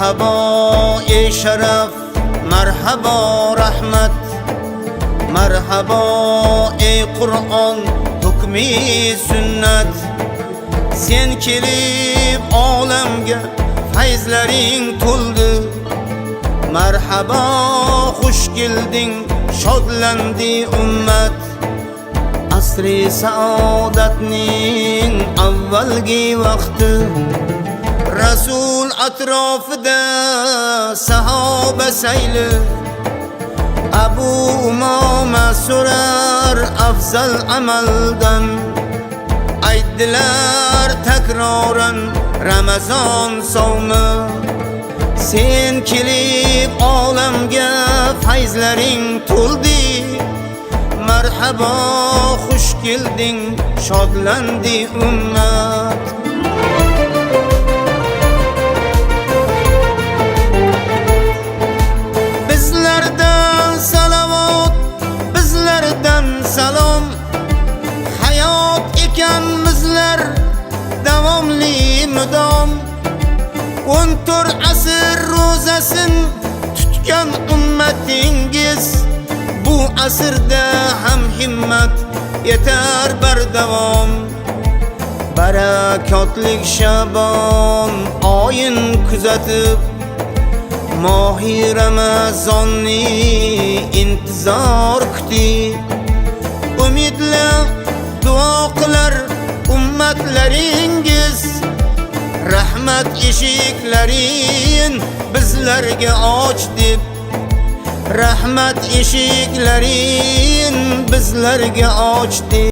Marhaba ey sharaf, marhaba rahmat, marhaba ey Qur'on hukmi sunnat. Sen kelib olamga fayzlaring to'ldi. Marhaba xush kelding, shodlandi ummat. Asri saodatning avvalgi vaqti, Rasul atrofida sahoba sayli. Abu Umoma so'rar afzal amaldan, aytdilar takroran Ramazon savmi. Sen kelib olamga fayzlaring to'ldi. Marhaba xush kelding, shodlandi ummat. Bizlardan salovat, bizlardan salom. Hayot ekanmizlar davomli mudom. 14 asr ro'zasin tutgan ummatingiz, bu asrda ham himmat yetar bardavom. Barakotlik Shabon oyin kuzatib, mohi Ramazonni intizor kuti. Umidla duo qilar ummatlaringiz, rahmat eshiklarin bizlarga och deb. Rahmat eshiklarin bizlarga och deb.